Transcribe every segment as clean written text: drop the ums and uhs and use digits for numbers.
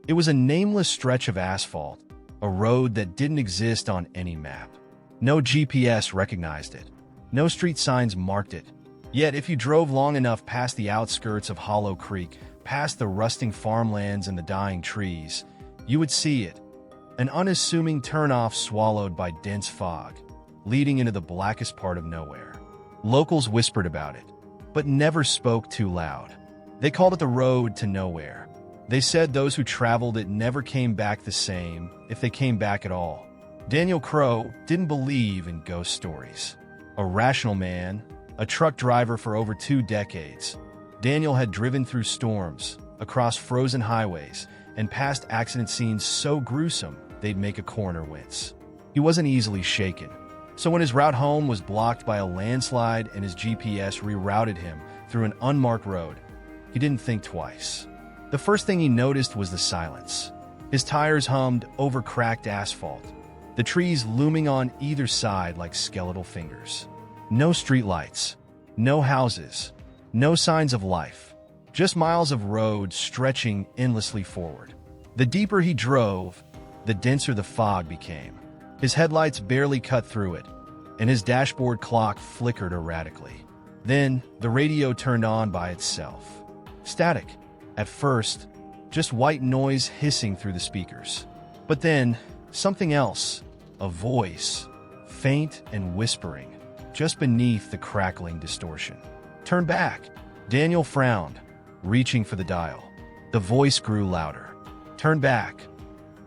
It was a nameless stretch of asphalt, a road that didn't exist on any map. No GPS recognized it. No street signs marked it. Yet if you drove long enough past the outskirts of Hollow Creek, past the rusting farmlands and the dying trees, you would see it. An unassuming turnoff swallowed by dense fog, leading into the blackest part of nowhere. Locals whispered about it, but never spoke too loud. They called it the road to nowhere. They said those who traveled it never came back the same, if they came back at all. Daniel Crow didn't believe in ghost stories. A rational man, a truck driver for over 2 decades, Daniel had driven through storms, across frozen highways, and past accident scenes so gruesome they'd make a coroner wince. He wasn't easily shaken, so when his route home was blocked by a landslide and his GPS rerouted him through an unmarked road, he didn't think twice. The first thing he noticed was the silence. His tires hummed over cracked asphalt, the trees looming on either side like skeletal fingers. No streetlights, no houses, no signs of life, just miles of road stretching endlessly forward. The deeper he drove, the denser the fog became. His headlights barely cut through it, and his dashboard clock flickered erratically. Then, the radio turned on by itself. Static. At first, just white noise hissing through the speakers. But then, something else, a voice, faint and whispering, just beneath the crackling distortion. "Turn back." Daniel frowned, reaching for the dial. The voice grew louder. "Turn back.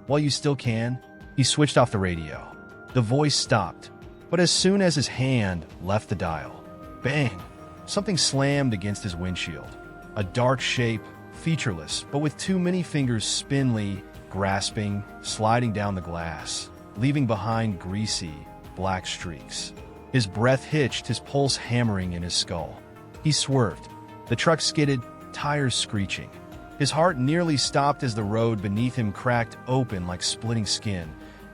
While you still can." He switched off the radio. The voice stopped, but as soon as his hand left the dial, bang! Something slammed against his windshield. A dark shape, featureless, but with too many fingers spindly, grasping, sliding down the glass, leaving behind greasy, black streaks. His breath hitched, his pulse hammering in his skull. He swerved. The truck skidded, tires screeching. His heart nearly stopped as the road beneath him cracked open like splitting skin,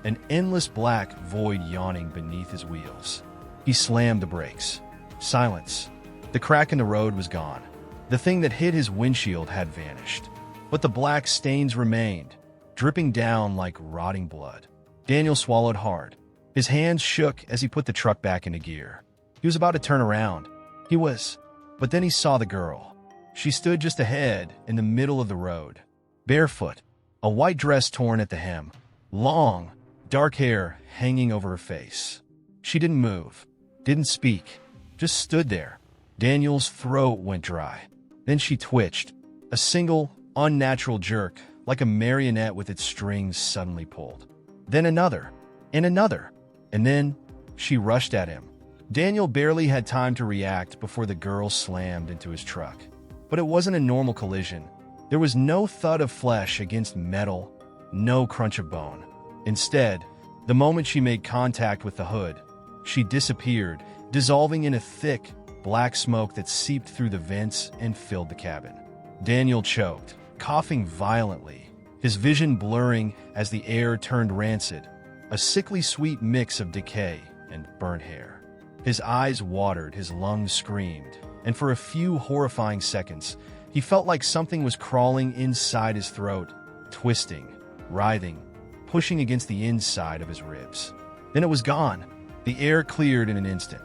an endless black void yawning beneath his wheels. He slammed the brakes. Silence. The crack in the road was gone. The thing that hid his windshield had vanished. But the black stains remained, dripping down like rotting blood. Daniel swallowed hard. His hands shook as he put the truck back into gear. He was about to turn around. But then he saw the girl. She stood just ahead, in the middle of the road. Barefoot, a white dress torn at the hem, long, dark hair hanging over her face. She didn't move, didn't speak, just stood there. Daniel's throat went dry. Then she twitched, a single, unnatural jerk, like a marionette with its strings suddenly pulled. Then another, and then she rushed at him. Daniel barely had time to react before the girl slammed into his truck. But it wasn't a normal collision. There was no thud of flesh against metal, no crunch of bone. Instead, the moment she made contact with the hood, she disappeared, dissolving in a thick, black smoke that seeped through the vents and filled the cabin. Daniel choked, coughing violently, his vision blurring as the air turned rancid, a sickly sweet mix of decay and burnt hair. His eyes watered, his lungs screamed, and for a few horrifying seconds, he felt like something was crawling inside his throat, twisting, writhing, pushing against the inside of his ribs. Then it was gone. The air cleared in an instant.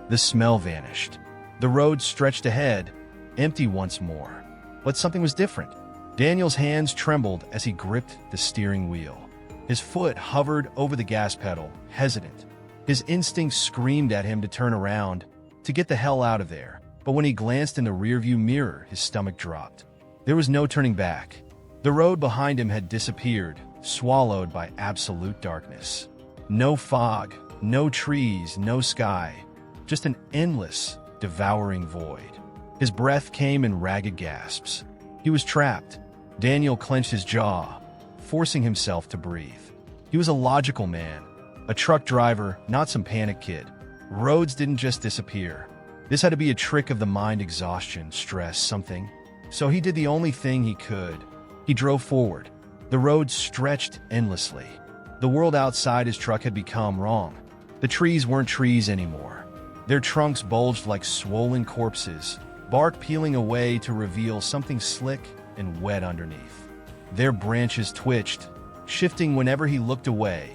The smell vanished. The road stretched ahead, empty once more. But something was different. Daniel's hands trembled as he gripped the steering wheel. His foot hovered over the gas pedal, hesitant. His instincts screamed at him to turn around, to get the hell out of there. But when he glanced in the rearview mirror, his stomach dropped. There was no turning back. The road behind him had disappeared, swallowed by absolute darkness. No fog, no trees, no sky, just an endless, devouring void. His breath came in ragged gasps. He was trapped. Daniel clenched his jaw, forcing himself to breathe. He was a logical man, a truck driver, not some panic kid. Roads didn't just disappear. This had to be a trick of the mind, exhaustion, stress, something. So he did the only thing he could. He drove forward. The road stretched endlessly. The world outside his truck had become wrong. The trees weren't trees anymore. Their trunks bulged like swollen corpses, bark peeling away to reveal something slick and wet underneath. Their branches twitched, shifting whenever he looked away,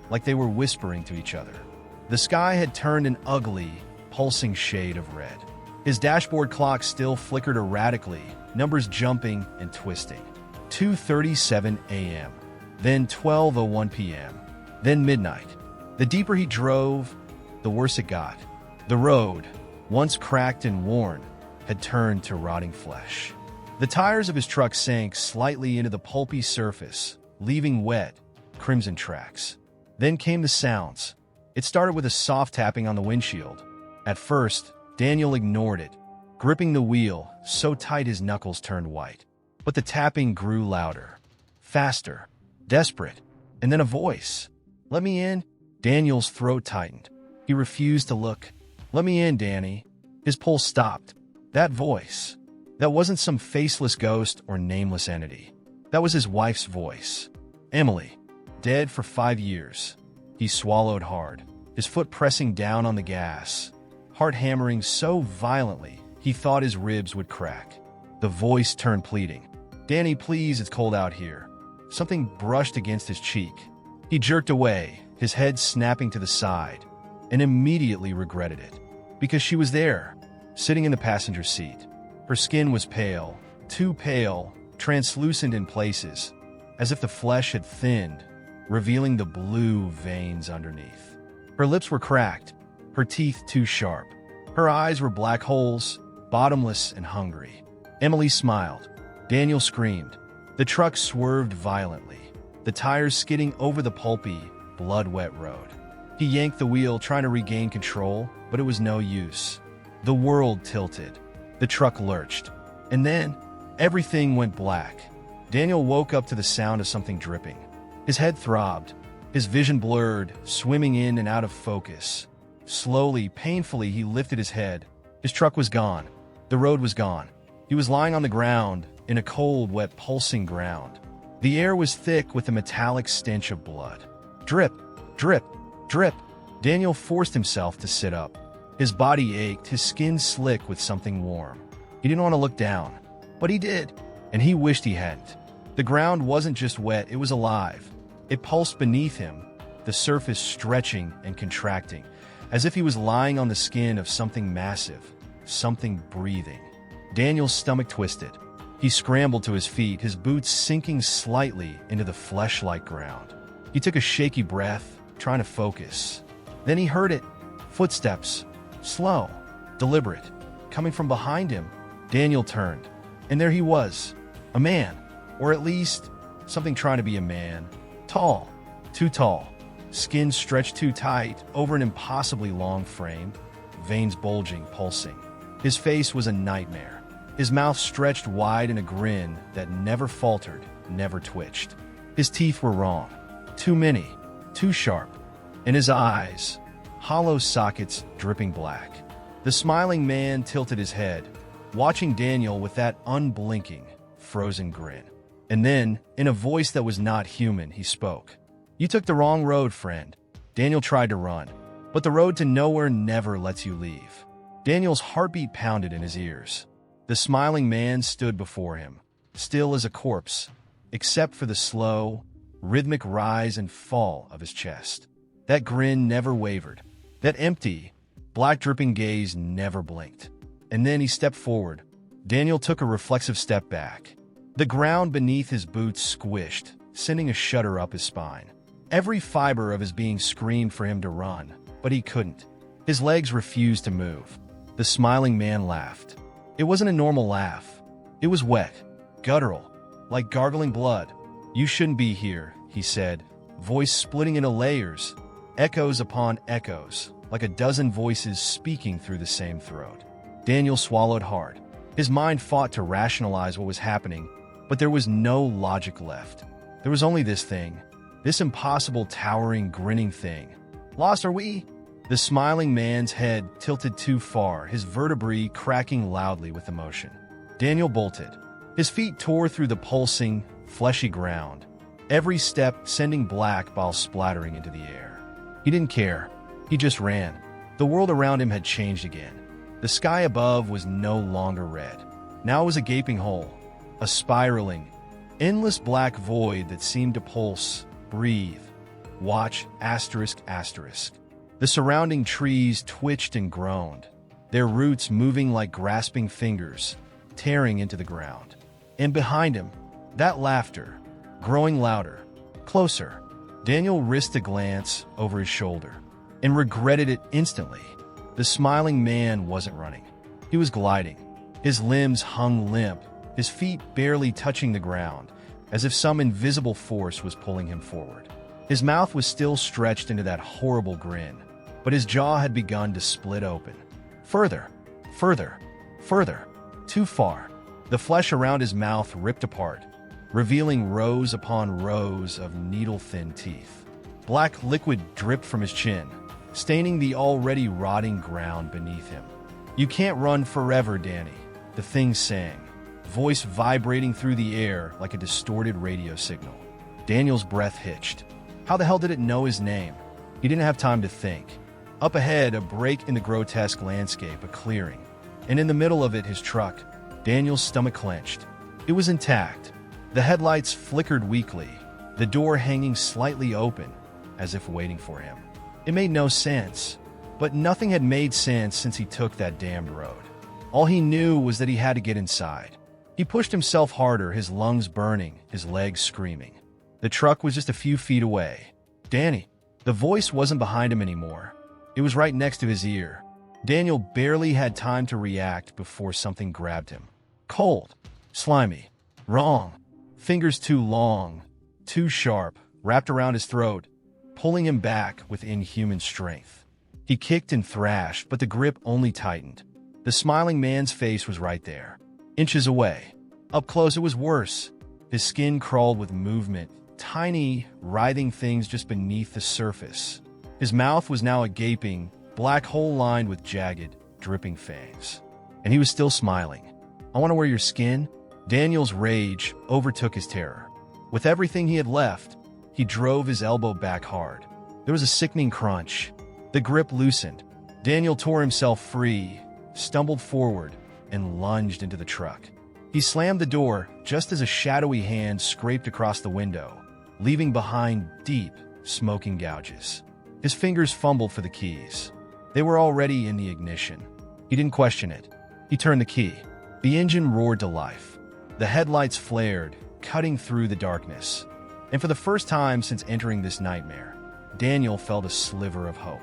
like they were whispering to each other. The sky had turned an ugly, pulsing shade of red. His dashboard clock still flickered erratically, numbers jumping and twisting. 2:37 a.m., then 12:01 p.m., then midnight. The deeper he drove, the worse it got. The road, once cracked and worn, had turned to rotting flesh. The tires of his truck sank slightly into the pulpy surface, leaving wet, crimson tracks. Then came the sounds. It started with a soft tapping on the windshield. At first, Daniel ignored it, gripping the wheel so tight his knuckles turned white. But the tapping grew louder, faster, desperate, and then a voice. "Let me in." Daniel's throat tightened. He refused to look. "Let me in, Danny." His pulse stopped. That voice. That wasn't some faceless ghost or nameless entity. That was his wife's voice. Emily, dead for 5 years. He swallowed hard, his foot pressing down on the gas, heart hammering so violently he thought his ribs would crack. The voice turned pleading. "Danny, please, it's cold out here." Something brushed against his cheek. He jerked away, his head snapping to the side, and immediately regretted it. Because she was there, sitting in the passenger seat. Her skin was pale, too pale, translucent in places, as if the flesh had thinned, revealing the blue veins underneath. Her lips were cracked, her teeth too sharp. Her eyes were black holes, bottomless and hungry. Emily smiled. Daniel screamed. The truck swerved violently, the tires skidding over the pulpy, blood-wet road. He yanked the wheel, trying to regain control, but it was no use. The world tilted. The truck lurched. And then, everything went black. Daniel woke up to the sound of something dripping. His head throbbed, his vision blurred, swimming in and out of focus. Slowly, painfully, he lifted his head. His truck was gone. The road was gone. He was lying on the ground, in a cold, wet, pulsing ground. The air was thick with a metallic stench of blood. Drip, drip, drip. Daniel forced himself to sit up. His body ached, his skin slick with something warm. He didn't want to look down, but he did, and he wished he hadn't. The ground wasn't just wet, it was alive. It pulsed beneath him, the surface stretching and contracting, as if he was lying on the skin of something massive, something breathing. Daniel's stomach twisted. He scrambled to his feet, his boots sinking slightly into the flesh-like ground. He took a shaky breath, trying to focus. Then he heard it. Footsteps. Slow, deliberate, coming from behind him. Daniel turned, and there he was. A man, or at least something trying to be a man. Tall, too tall, skin stretched too tight over an impossibly long frame, veins bulging, pulsing. His face was a nightmare. His mouth stretched wide in a grin that never faltered, never twitched. His teeth were wrong. Too many, too sharp. And his eyes, hollow sockets dripping black. The smiling man tilted his head, watching Daniel with that unblinking, frozen grin. And then, in a voice that was not human, he spoke. "You took the wrong road, friend." Daniel tried to run, but the road to nowhere never lets you leave. Daniel's heartbeat pounded in his ears. The smiling man stood before him, still as a corpse, except for the slow, rhythmic rise and fall of his chest. That grin never wavered. That empty, black-dripping gaze never blinked. And then he stepped forward. Daniel took a reflexive step back. The ground beneath his boots squished, sending a shudder up his spine. Every fiber of his being screamed for him to run, but he couldn't. His legs refused to move. The smiling man laughed. It wasn't a normal laugh. It was wet, guttural, like gargling blood. "You shouldn't be here," he said, voice splitting into layers, echoes upon echoes, like a dozen voices speaking through the same throat. Daniel swallowed hard. His mind fought to rationalize what was happening, but there was no logic left. There was only this thing, this impossible, towering, grinning thing. "Lost, are we?" The smiling man's head tilted too far, his vertebrae cracking loudly with emotion. Daniel bolted. His feet tore through the pulsing, fleshy ground, every step sending black balls splattering into the air. He didn't care. He just ran. The world around him had changed again. The sky above was no longer red. Now it was a gaping hole, a spiraling, Endless black void that seemed to pulse, breathe, watch, asterisk, asterisk. The surrounding trees twitched and groaned, their roots moving like grasping fingers, tearing into the ground. And behind him, that laughter, growing louder, closer. Daniel risked a glance over his shoulder and regretted it instantly. The smiling man wasn't running. He was gliding. His limbs hung limp, his feet barely touching the ground, as if some invisible force was pulling him forward. His mouth was still stretched into that horrible grin, but his jaw had begun to split open. Further, further, further, too far. The flesh around his mouth ripped apart, revealing rows upon rows of needle-thin teeth. Black liquid dripped from his chin, staining the already rotting ground beneath him. "You can't run forever, Danny," the thing sang, voice vibrating through the air like a distorted radio signal. Daniel's breath hitched. How the hell did it know his name? He didn't have time to think. Up ahead, a break in the grotesque landscape, a clearing. And in the middle of it, his truck. Daniel's stomach clenched. It was intact. The headlights flickered weakly, the door hanging slightly open, as if waiting for him. It made no sense, but nothing had made sense since he took that damned road. All he knew was that he had to get inside. He pushed himself harder, his lungs burning, his legs screaming. The truck was just a few feet away. Danny. The voice wasn't behind him anymore. It was right next to his ear. Daniel barely had time to react before something grabbed him. Cold. Slimy. Wrong. Fingers too long, too sharp, wrapped around his throat, pulling him back with inhuman strength. He kicked and thrashed, but the grip only tightened. The smiling man's face was right there, inches away. Up close, it was worse. His skin crawled with movement, tiny, writhing things just beneath the surface. His mouth was now a gaping, black hole lined with jagged, dripping fangs. And he was still smiling. "I want to wear your skin?" Daniel's rage overtook his terror. With everything he had left, he drove his elbow back hard. There was a sickening crunch. The grip loosened. Daniel tore himself free, stumbled forward, and lunged into the truck. He slammed the door just as a shadowy hand scraped across the window, leaving behind deep, smoking gouges. His fingers fumbled for the keys. They were already in the ignition. He didn't question it. He turned the key. The engine roared to life. The headlights flared, cutting through the darkness. And for the first time since entering this nightmare, Daniel felt a sliver of hope.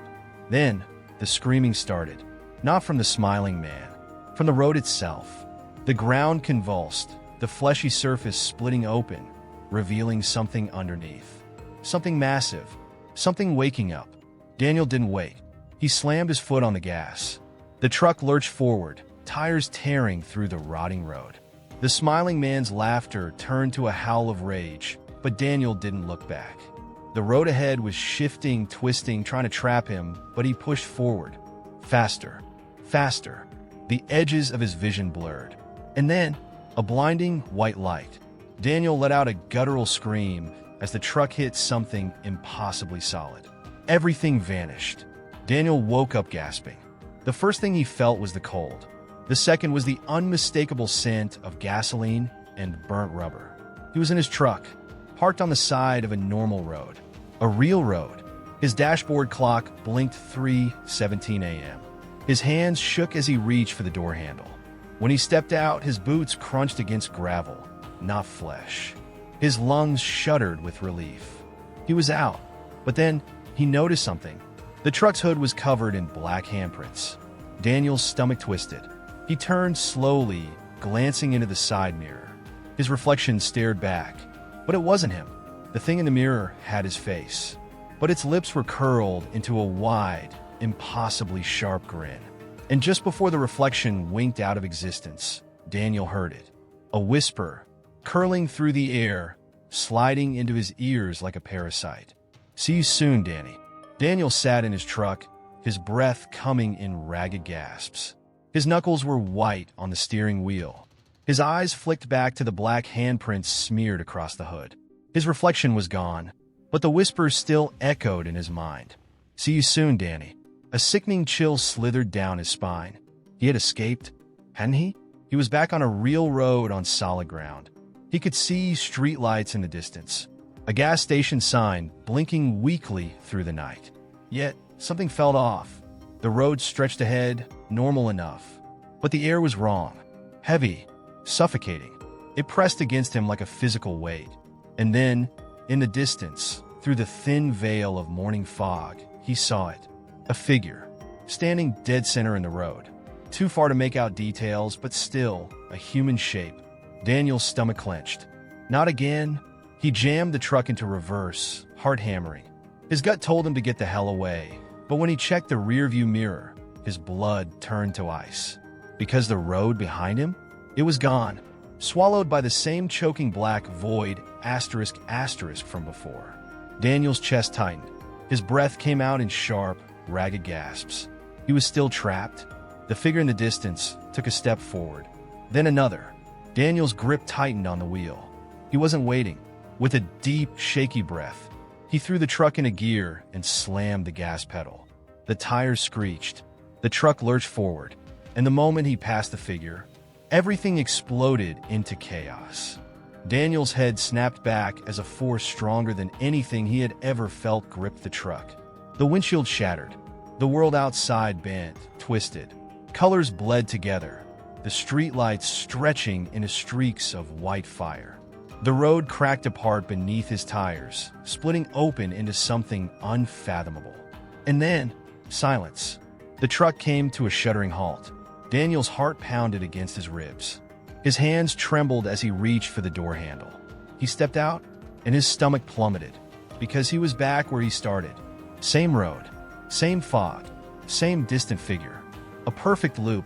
Then, the screaming started. Not from the smiling man, from the road itself. The ground convulsed, the fleshy surface splitting open, revealing something underneath. Something massive, something waking up. Daniel didn't wait. He slammed his foot on the gas. The truck lurched forward, tires tearing through the rotting road. The smiling man's laughter turned to a howl of rage, but Daniel didn't look back. The road ahead was shifting, twisting, trying to trap him, but he pushed forward. Faster, faster. The edges of his vision blurred. And then, a blinding white light. Daniel let out a guttural scream as the truck hit something impossibly solid. Everything vanished. Daniel woke up gasping. The first thing he felt was the cold. The second was the unmistakable scent of gasoline and burnt rubber. He was in his truck, parked on the side of a normal road. A real road. His dashboard clock blinked 3:17 a.m. His hands shook as he reached for the door handle. When he stepped out, his boots crunched against gravel, not flesh. His lungs shuddered with relief. He was out, but then he noticed something. The truck's hood was covered in black handprints. Daniel's stomach twisted. He turned slowly, glancing into the side mirror. His reflection stared back, but it wasn't him. The thing in the mirror had his face, but its lips were curled into a wide, impossibly sharp grin. And just before the reflection winked out of existence, Daniel heard it. A whisper, curling through the air, sliding into his ears like a parasite. "See you soon, Danny." Daniel sat in his truck, his breath coming in ragged gasps. His knuckles were white on the steering wheel. His eyes flicked back to the black handprints smeared across the hood. His reflection was gone, but the whisper still echoed in his mind. "See you soon, Danny." A sickening chill slithered down his spine. He had escaped, hadn't he? He was back on a real road on solid ground. He could see streetlights in the distance, a gas station sign blinking weakly through the night. Yet, something felt off. The road stretched ahead, normal enough. But the air was wrong. Heavy, suffocating. It pressed against him like a physical weight. And then, in the distance, through the thin veil of morning fog, he saw it. A figure, standing dead center in the road. Too far to make out details, but still, a human shape. Daniel's stomach clenched. Not again. He jammed the truck into reverse, heart hammering. His gut told him to get the hell away, but when he checked the rearview mirror, his blood turned to ice. Because the road behind him? It was gone, swallowed by the same choking black void *** from before. Daniel's chest tightened. His breath came out in sharp, ragged gasps. He was still trapped. The figure in the distance took a step forward, then another. Daniel's grip tightened on the wheel. He wasn't waiting. With a deep, shaky breath, he threw the truck into gear and slammed the gas pedal. The tires screeched. The truck lurched forward, and the moment he passed the figure, everything exploded into chaos. Daniel's head snapped back as a force stronger than anything he had ever felt gripped the truck. The windshield shattered. The world outside bent, twisted. Colors bled together, the streetlights stretching into streaks of white fire. The road cracked apart beneath his tires, splitting open into something unfathomable. And then, silence. The truck came to a shuddering halt. Daniel's heart pounded against his ribs. His hands trembled as he reached for the door handle. He stepped out, and his stomach plummeted, because he was back where he started. Same road, same fog, same distant figure. A perfect loop.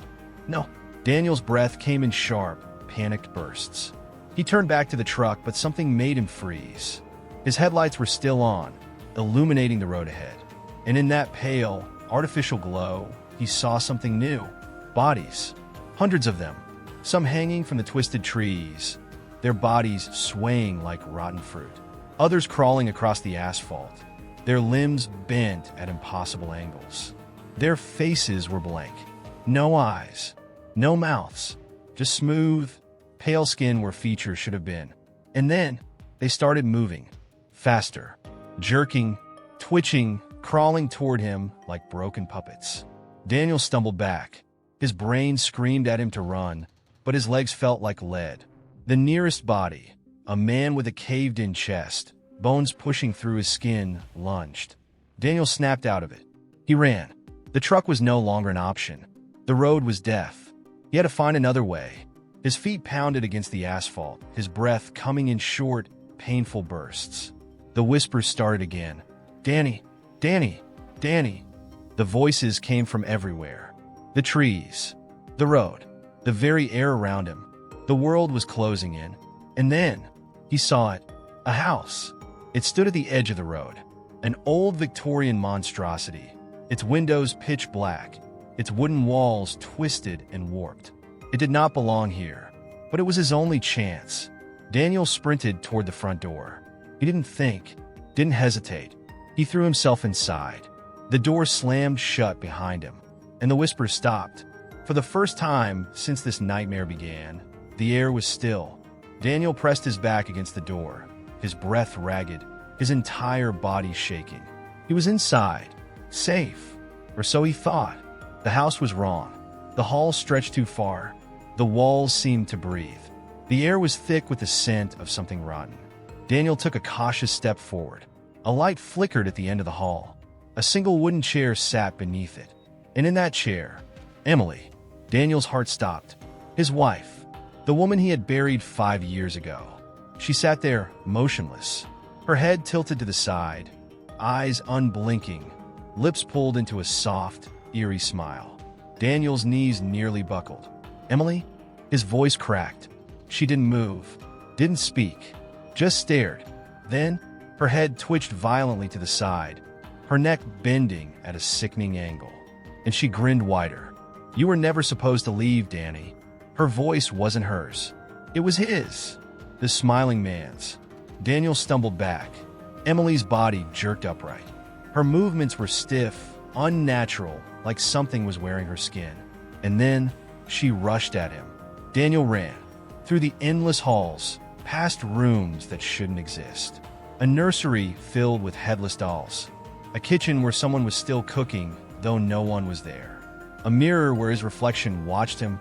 No. Daniel's breath came in sharp, panicked bursts. He turned back to the truck, but something made him freeze. His headlights were still on, illuminating the road ahead. And in that pale, artificial glow, he saw something new. Bodies. Hundreds of them. Some hanging from the twisted trees, their bodies swaying like rotten fruit. Others crawling across the asphalt, their limbs bent at impossible angles. Their faces were blank. No eyes. No mouths. Just smooth, pale skin where features should have been. And then, they started moving. Faster. Jerking, twitching, crawling toward him like broken puppets. Daniel stumbled back. His brain screamed at him to run, but his legs felt like lead. The nearest body, a man with a caved-in chest, bones pushing through his skin, lunged. Daniel snapped out of it. He ran. The truck was no longer an option. The road was death. He had to find another way. His feet pounded against the asphalt, his breath coming in short, painful bursts. The whispers started again. Danny, Danny, Danny. The voices came from everywhere. The trees, the road, the very air around him. The world was closing in. And then, he saw it. A house. It stood at the edge of the road. An old Victorian monstrosity. Its windows pitch black. Its wooden walls twisted and warped. It did not belong here, but it was his only chance. Daniel sprinted toward the front door. He didn't think, didn't hesitate. He threw himself inside. The door slammed shut behind him, and the whispers stopped. For the first time since this nightmare began, the air was still. Daniel pressed his back against the door, his breath ragged, his entire body shaking. He was inside, safe, or so he thought. The house was wrong. The hall stretched too far. The walls seemed to breathe. The air was thick with the scent of something rotten. Daniel took a cautious step forward. A light flickered at the end of the hall. A single wooden chair sat beneath it. And in that chair, Emily. Daniel's heart stopped. His wife, the woman he had buried 5 years ago. She sat there, motionless, her head tilted to the side, eyes unblinking, lips pulled into a soft, eerie smile. Daniel's knees nearly buckled. Emily? His voice cracked. She didn't move, didn't speak, just stared. Then, her head twitched violently to the side, her neck bending at a sickening angle. And she grinned wider. You were never supposed to leave, Danny. Her voice wasn't hers. It was his. The smiling man's. Daniel stumbled back. Emily's body jerked upright. Her movements were stiff, unnatural, like something was wearing her skin. And then, she rushed at him. Daniel ran. Through the endless halls, past rooms that shouldn't exist. A nursery filled with headless dolls. A kitchen where someone was still cooking, though no one was there. A mirror where his reflection watched him,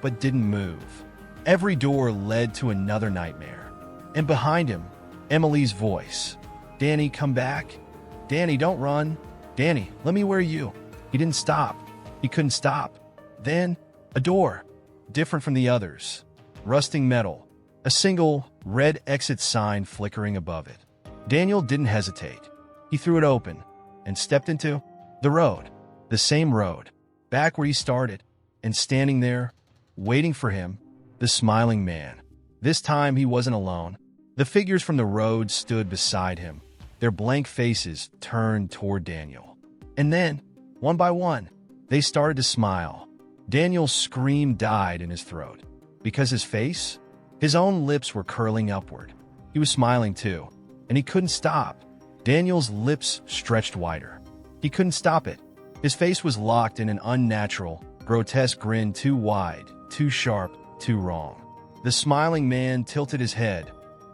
but didn't move. Every door led to another nightmare. And behind him, Emily's voice. "Danny, come back. Danny, don't run. Danny, let me wear you." He didn't stop. He couldn't stop. Then, a door, different from the others. Rusting metal. A single, red exit sign flickering above it. Daniel didn't hesitate. He threw it open and stepped into the road. The same road. Back where he started. And standing there, waiting for him, the smiling man. This time he wasn't alone. The figures from the road stood beside him, their blank faces turned toward Daniel. And then, one by one, they started to smile. Daniel's scream died in his throat. Because his own lips were curling upward. He was smiling too, and he couldn't stop. Daniel's lips stretched wider. He couldn't stop it. His face was locked in an unnatural, grotesque grin, too wide, too sharp, too wrong. The smiling man tilted his head,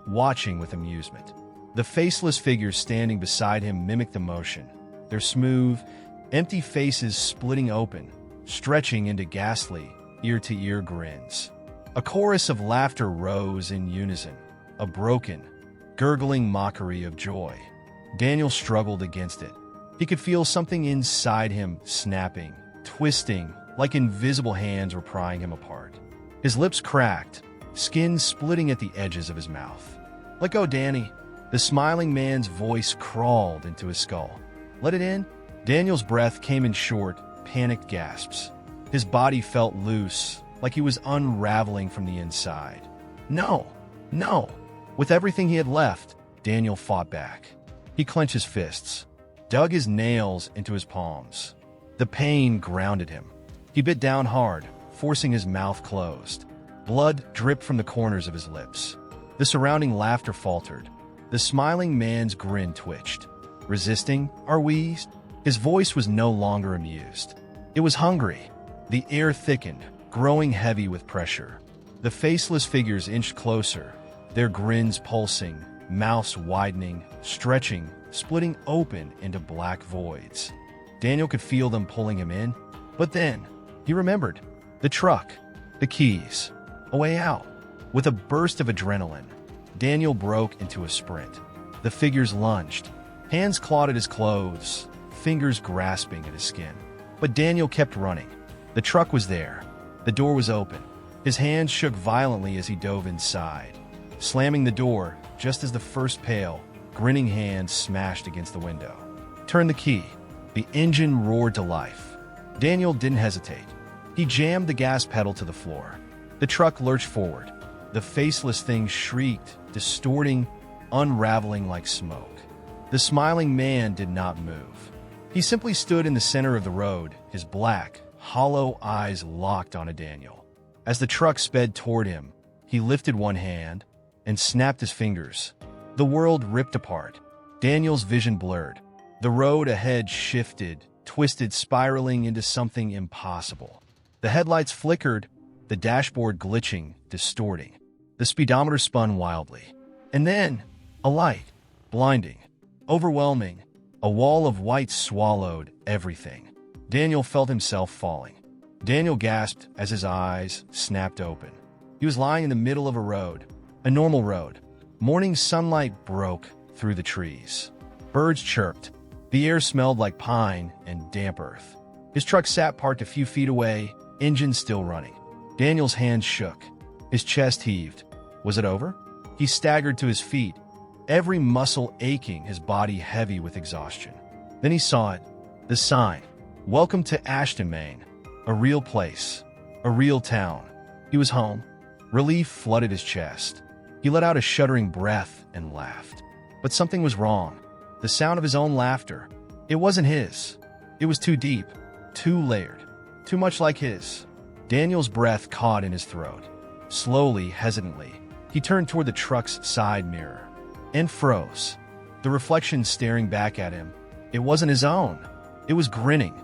watching with amusement. The faceless figures standing beside him mimicked the motion, their smooth, empty faces splitting open, stretching into ghastly, ear-to-ear grins. A chorus of laughter rose in unison, a broken, gurgling mockery of joy. Daniel struggled against it. He could feel something inside him snapping, twisting, like invisible hands were prying him apart. His lips cracked, skin splitting at the edges of his mouth. "Let go, Danny." The smiling man's voice crawled into his skull. "Let it in?" Daniel's breath came in short, panicked gasps. His body felt loose, like he was unraveling from the inside. "No, no." With everything he had left, Daniel fought back. He clenched his fists, dug his nails into his palms. The pain grounded him. He bit down hard, forcing his mouth closed. Blood dripped from the corners of his lips. The surrounding laughter faltered. The smiling man's grin twitched. "Resisting, are we?" His voice was no longer amused. It was hungry. The air thickened, growing heavy with pressure. The faceless figures inched closer, their grins pulsing, mouths widening, stretching, splitting open into black voids. Daniel could feel them pulling him in, but then he remembered. The truck, the keys, a way out. With a burst of adrenaline, Daniel broke into a sprint. The figures lunged. Hands clawed at his clothes, fingers grasping at his skin. But Daniel kept running. The truck was there. The door was open. His hands shook violently as he dove inside, slamming the door just as the first pale, grinning hand smashed against the window. Turn the key. The engine roared to life. Daniel didn't hesitate. He jammed the gas pedal to the floor. The truck lurched forward. The faceless thing shrieked, distorting, unraveling like smoke. The smiling man did not move. He simply stood in the center of the road, his black, hollow eyes locked onto Daniel. As the truck sped toward him, he lifted one hand and snapped his fingers. The world ripped apart. Daniel's vision blurred. The road ahead shifted, twisted, spiraling into something impossible. The headlights flickered, the dashboard glitching, distorting. The speedometer spun wildly. And then, a light, blinding, overwhelming. A wall of white swallowed everything. Daniel felt himself falling. Daniel gasped as his eyes snapped open. He was lying in the middle of a road, a normal road. Morning sunlight broke through the trees. Birds chirped. The air smelled like pine and damp earth. His truck sat parked a few feet away, engine still running. Daniel's hands shook. His chest heaved. Was it over? He staggered to his feet, every muscle aching, his body heavy with exhaustion. Then he saw it, the sign. Welcome to Ashton, Maine. A real place. A real town. He was home. Relief flooded his chest. He let out a shuddering breath and laughed. But something was wrong. The sound of his own laughter. It wasn't his. It was too deep, too layered, too much like his. Daniel's breath caught in his throat. Slowly, hesitantly, he turned toward the truck's side mirror and froze. The reflection staring back at him, it wasn't his own. It was grinning,